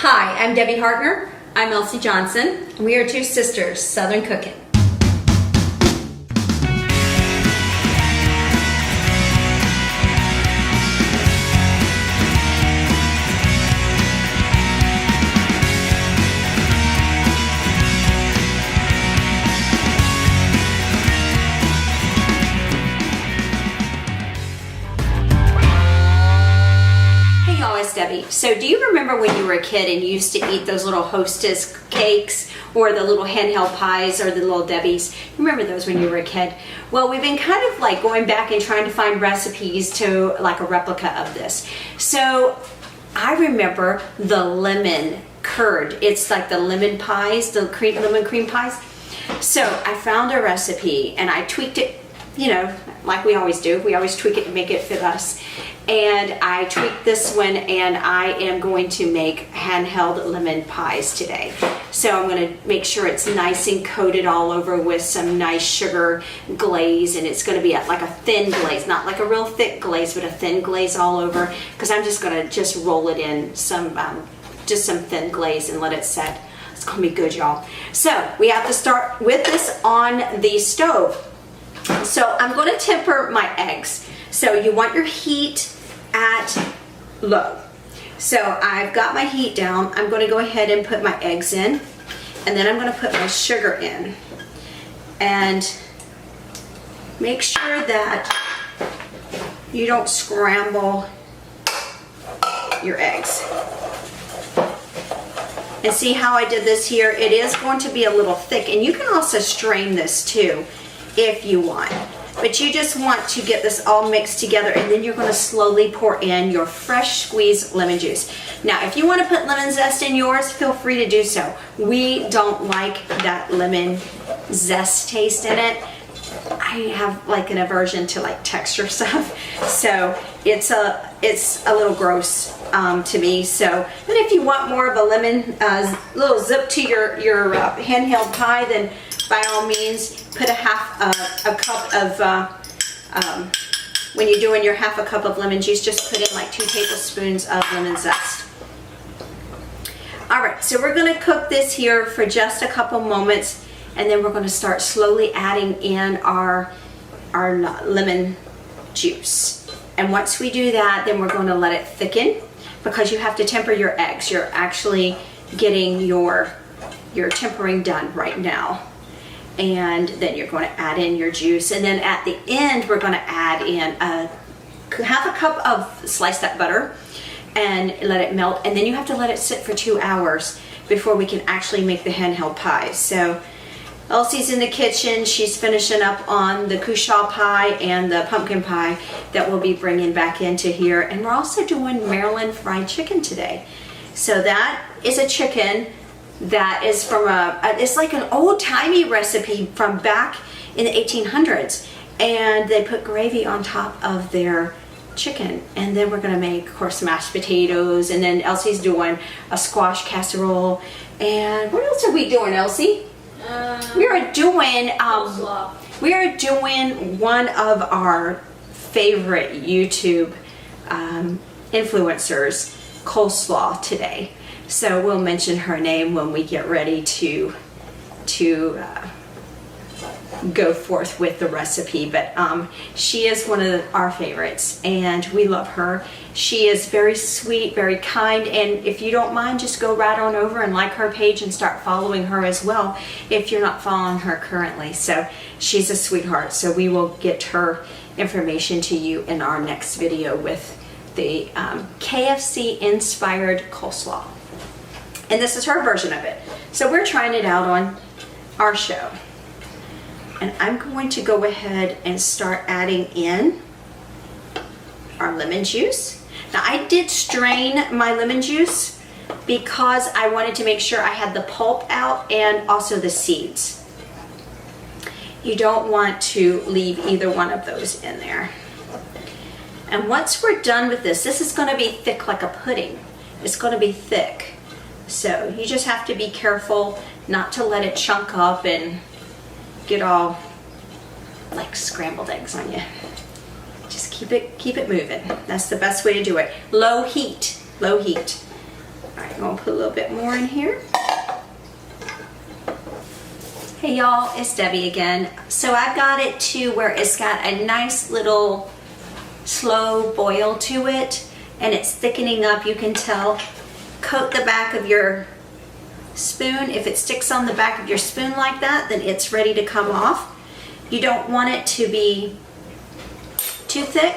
Hi, I'm Debbie Hartner. I'm Elsie Johnson. We are two sisters, Southern Cooking. Debbie. So do you remember when you were a kid and you used to eat those little Hostess cakes or the little handheld pies or the little Debbies? Remember those when you were a kid? Well, we've been kind of like going back and trying to find recipes to like a replica of this. So I remember the lemon curd. It's like the lemon pies, the lemon cream pies. So I found a recipe and I tweaked it, you know, like we always do. We always tweak it to make it fit us. And I tweaked this one and I am going to make handheld lemon pies today. So I'm going to make sure it's nice and coated all over with some nice sugar glaze, and it's going to be like a thin glaze, not like a real thick glaze, but a thin glaze all over, because I'm just going to roll it in some thin glaze and let it set. It's going to be good, y'all. So we have to start with this on the stove. So I'm going to temper my eggs. So you want your heat at low. So I've got my heat down. I'm going to go ahead and put my eggs in, and then I'm going to put my sugar in. And make sure that you don't scramble your eggs. And see how I did this here? It is going to be a little thick, and you can also strain this too if you want. But you just want to get this all mixed together, and then you're going to slowly pour in your fresh squeezed lemon juice. Now, if you want to put lemon zest in yours, feel free to do so. We don't like that lemon zest taste in it. I have like an aversion to like texture stuff, so it's a little gross to me. So, but if you want more of a lemon little zip to your handheld pie, then by all means, put a cup of, when you're doing your half a cup of lemon juice, just put in like 2 tablespoons of lemon zest. All right, so we're gonna cook this here for just a couple moments, and then we're gonna start slowly adding in our lemon juice. And once we do that, then we're gonna let it thicken, because you have to temper your eggs. You're actually getting your tempering done right now. And then you're going to add in your juice, and then at the end we're going to add in half a cup of sliced up butter and let it melt, and then you have to let it sit for 2 hours before we can actually make the handheld pies. So Elsie's in the kitchen. She's finishing up on the cushaw pie and the pumpkin pie that we'll be bringing back into here, and we're also doing Maryland fried chicken today. So that is a chicken that is from it's like an old-timey recipe from back in the 1800s, and they put gravy on top of their chicken. And then we're going to make, of course, mashed potatoes, and then Elsie's doing a squash casserole. And what else are we doing, Elsie? We are doing one of our favorite YouTube influencers, coleslaw, today. So we'll mention her name when we get ready to go forth with the recipe. But she is one of our favorites, and we love her. She is very sweet, very kind, and if you don't mind, just go right on over and like her page and start following her as well if you're not following her currently. So she's a sweetheart. So we will get her information to you in our next video with the KFC inspired coleslaw. And this is her version of it. So we're trying it out on our show. And I'm going to go ahead and start adding in our lemon juice. Now, I did strain my lemon juice because I wanted to make sure I had the pulp out and also the seeds. You don't want to leave either one of those in there. And once we're done with this is going to be thick like a pudding. It's going to be thick. So you just have to be careful not to let it chunk up and get all like scrambled eggs on you. Just keep it moving. That's the best way to do it. Low heat, low heat. All right, gonna put a little bit more in here. Hey y'all, it's Debbie again. So I've got it to where it's got a nice little slow boil to it, and it's thickening up, you can tell. Coat the back of your spoon. If it sticks on the back of your spoon like that, then it's ready to come off. You don't want it to be too thick,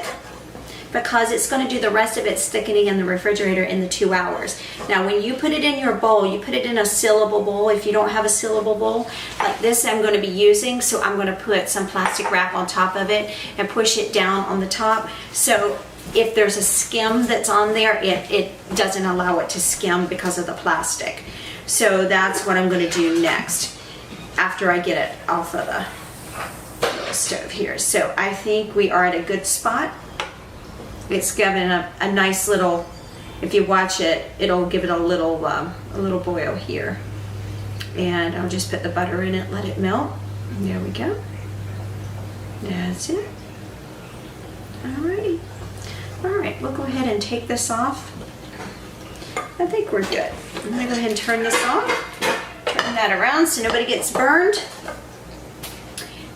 because it's going to do the rest of its thickening in the refrigerator in the 2 hours. Now when you put it in your bowl, you put it in a sealable bowl. If you don't have a sealable bowl like this I'm going to be using, so I'm going to put some plastic wrap on top of it and push it down on the top, so if there's a skim that's on there, it doesn't allow it to skim because of the plastic. So that's what I'm going to do next after I get it off of the stove here. So I think we are at a good spot. It's given a nice little, if you watch it, it'll give it a little boil here. And I'll just put the butter in it, let it melt. There we go. That's it. Alrighty. Alright, we'll go ahead and take this off. I think we're good. I'm going to go ahead and turn this off. Turn that around so nobody gets burned.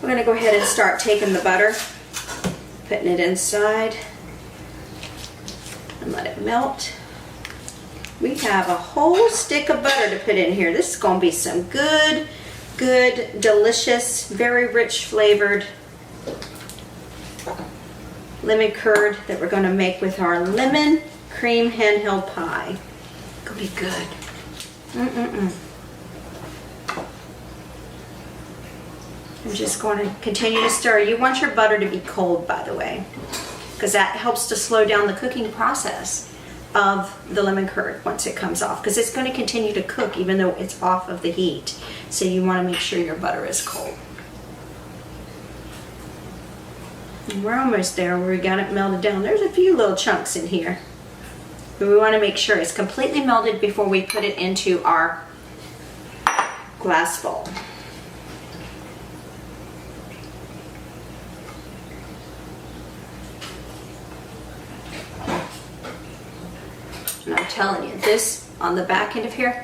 We're going to go ahead and start taking the butter, putting it inside, and let it melt. We have a whole stick of butter to put in here. This is going to be some good, delicious, very rich flavored lemon curd that we're going to make with our lemon cream handheld pie. It's going to be good. I'm just going to continue to stir. You want your butter to be cold, by the way, because that helps to slow down the cooking process of the lemon curd once it comes off, because it's going to continue to cook even though it's off of the heat. So you want to make sure your butter is cold. And we're almost there where we got it melted down. There's a few little chunks in here, but we want to make sure it's completely melted before we put it into our glass bowl. And I'm telling you, this on the back end of here,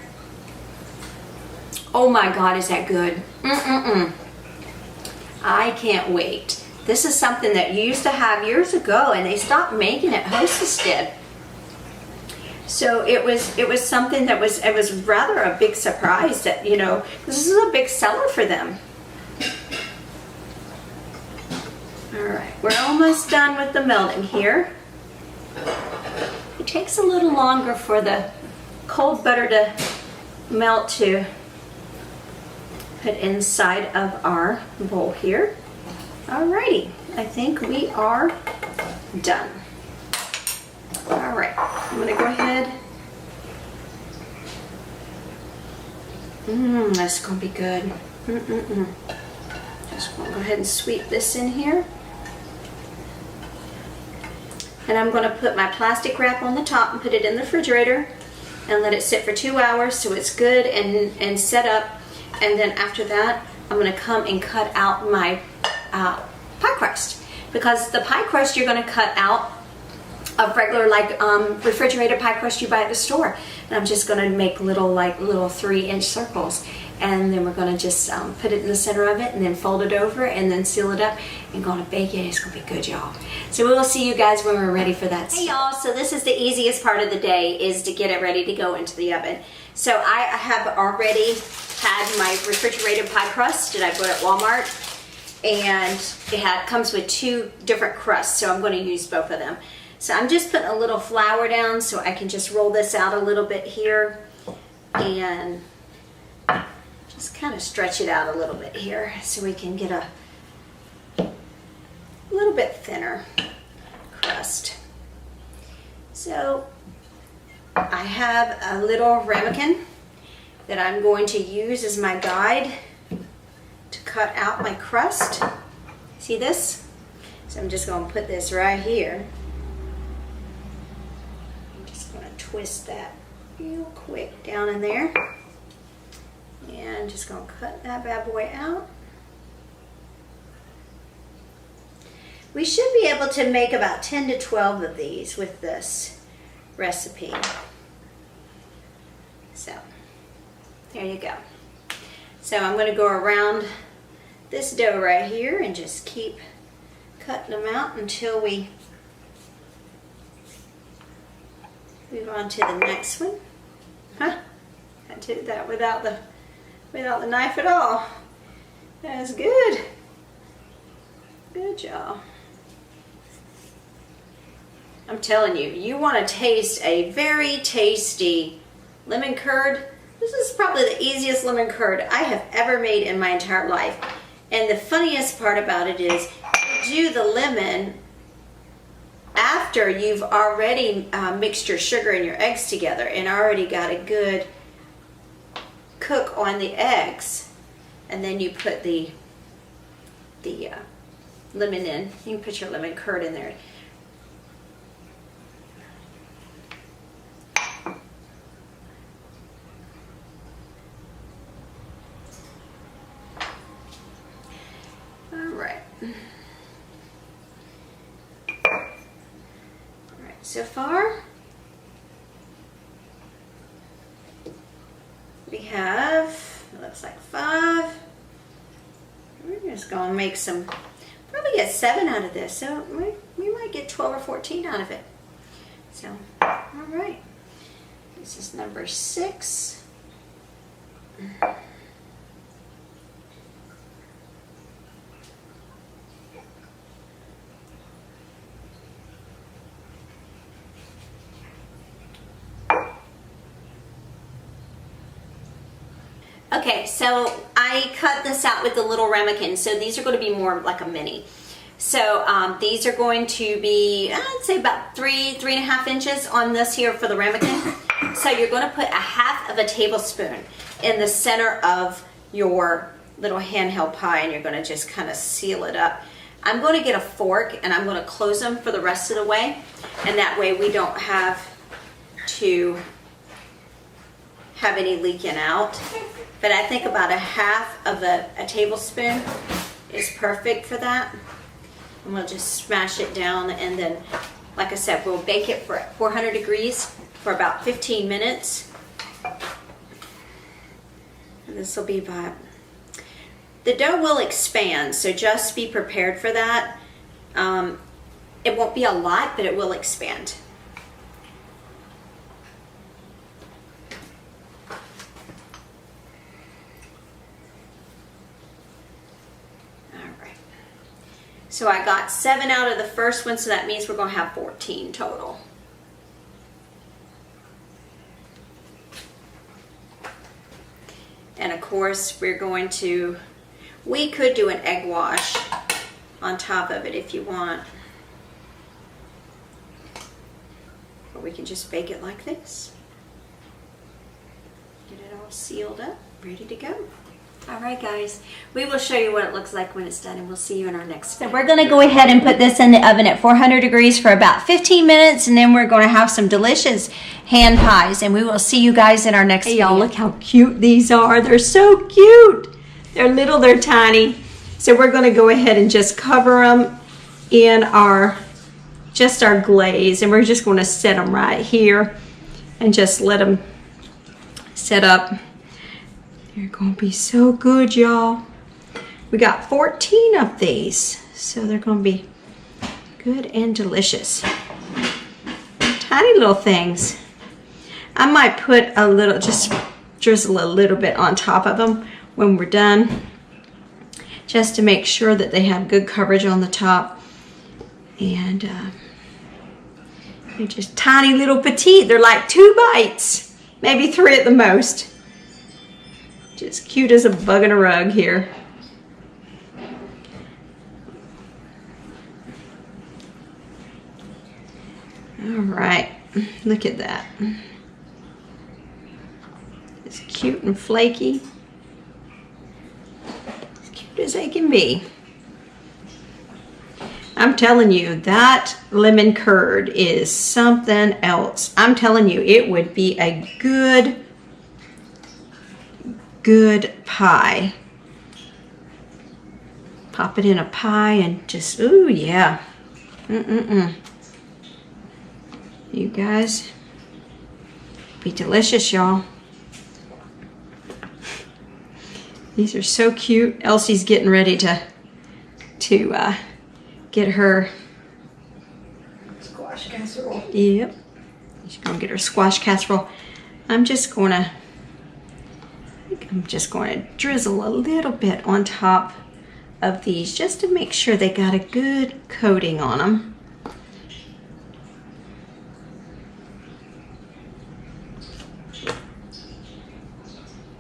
oh my God, is that good. I can't wait. This is something that you used to have years ago, and they stopped making it. Hostess did. So it was something that it was rather a big surprise that, you know, this is a big seller for them. All right, we're almost done with the melting here. It takes a little longer for the cold butter to melt to put inside of our bowl here. Alrighty, I think we are done. Alright, I'm going to go ahead. That's going to be good. Just going to go ahead and sweep this in here. And I'm going to put my plastic wrap on the top and put it in the refrigerator and let it sit for 2 hours so it's good and set up. And then after that, I'm going to come and cut out my pie crust, because the pie crust you're going to cut out of regular refrigerated pie crust you buy at the store. And I'm just going to make little 3-inch circles, and then we're going to just put it in the center of it and then fold it over and then seal it up and going to bake it. It's going to be good, y'all. So we'll see you guys when we're ready for that. Hey y'all, so this is the easiest part of the day, is to get it ready to go into the oven. So I have already had my refrigerated pie crust that I bought at Walmart, and it comes with 2 different crusts, so I'm going to use both of them. So I'm just putting a little flour down so I can just roll this out a little bit here and just kind of stretch it out a little bit here so we can get a little bit thinner crust. So I have a little ramekin that I'm going to use as my guide to cut out my crust. See this? So I'm just going to put this right here. I'm just going to twist that real quick down in there. And I'm just going to cut that bad boy out. We should be able to make about 10 to 12 of these with this recipe. So there you go. So I'm going to go around this dough right here and just keep cutting them out until we move on to the next one. Huh? I did that without the knife at all. That's good. Good job. I'm telling you, you want to taste a very tasty lemon curd. This is probably the easiest lemon curd I have ever made in my entire life. And the funniest part about it is you do the lemon after you've already mixed your sugar and your eggs together and already got a good cook on the eggs. And then you put the lemon in. You can put your lemon curd in there. So far, we have, it looks like 5. We're just going to make some, probably get 7 out of this. So we might get 12 or 14 out of it. So, all right. This is number 6. Okay, so I cut this out with the little ramekin. So these are going to be more like a mini. So these are going to be, I'd say about 3.5 inches on this here for the ramekin. So you're going to put 1/2 tablespoon in the center of your little handheld pie, and you're going to just kind of seal it up. I'm going to get a fork and I'm going to close them for the rest of the way, and that way we don't have to have any leaking out. But I think about 1/2 tablespoon is perfect for that. And we'll just smash it down, and then, like I said, we'll bake it for 400 degrees for about 15 minutes. And this will be about, the dough will expand, so just be prepared for that. It won't be a lot, but it will expand. So I got 7 out of the first one, so that means we're going to have 14 total. And of course, we could do an egg wash on top of it if you want. Or we can just bake it like this. Get it all sealed up, ready to go. All right, guys, we will show you what it looks like when it's done, and we'll see you in our next video. So we're going to go ahead and put this in the oven at 400 degrees for about 15 minutes, and then we're going to have some delicious hand pies, and we will see you guys in our next video. Y'all, look how cute these are. They're so cute. They're little, they're tiny. So we're going to go ahead and just cover them in our glaze, and we're just going to set them right here and just let them set up. They're going to be so good, y'all. We got 14 of these, so they're going to be good and delicious. Tiny little things. I might put a little, just drizzle a little bit on top of them when we're done, just to make sure that they have good coverage on the top. And they're just tiny little petite. They're like 2 bites, maybe 3 at the most. Just cute as a bug in a rug here. All right, look at that. It's cute and flaky. As cute as they can be. I'm telling you, that lemon curd is something else. I'm telling you, it would be a good pie. Pop it in a pie and just, ooh, yeah. You guys, be delicious, y'all. These are so cute. Elsie's getting ready to get her squash casserole. Yep. She's gonna get her squash casserole. I'm just gonna drizzle a little bit on top of these just to make sure they got a good coating on them.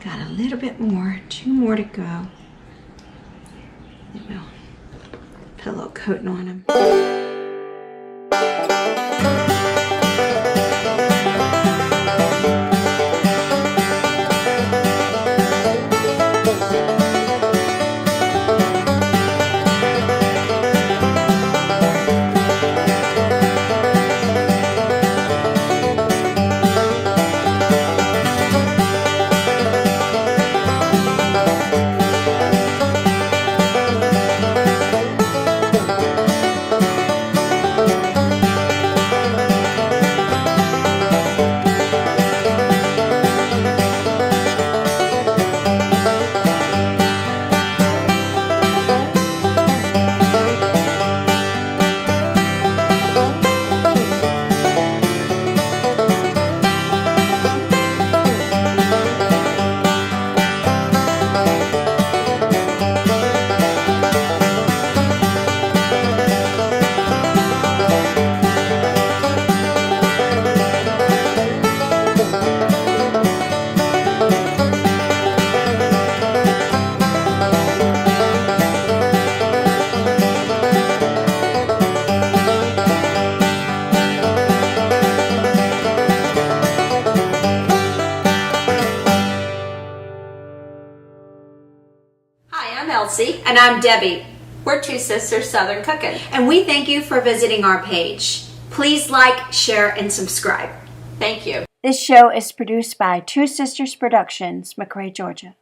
Got a little bit more, 2 more to go. We'll put a little coating on them. And I'm Debbie. We're two sisters Southern cooking. And we thank you for visiting our page. Please like, share, and subscribe. Thank you. This show is produced by Two Sisters Productions, McRae, Georgia.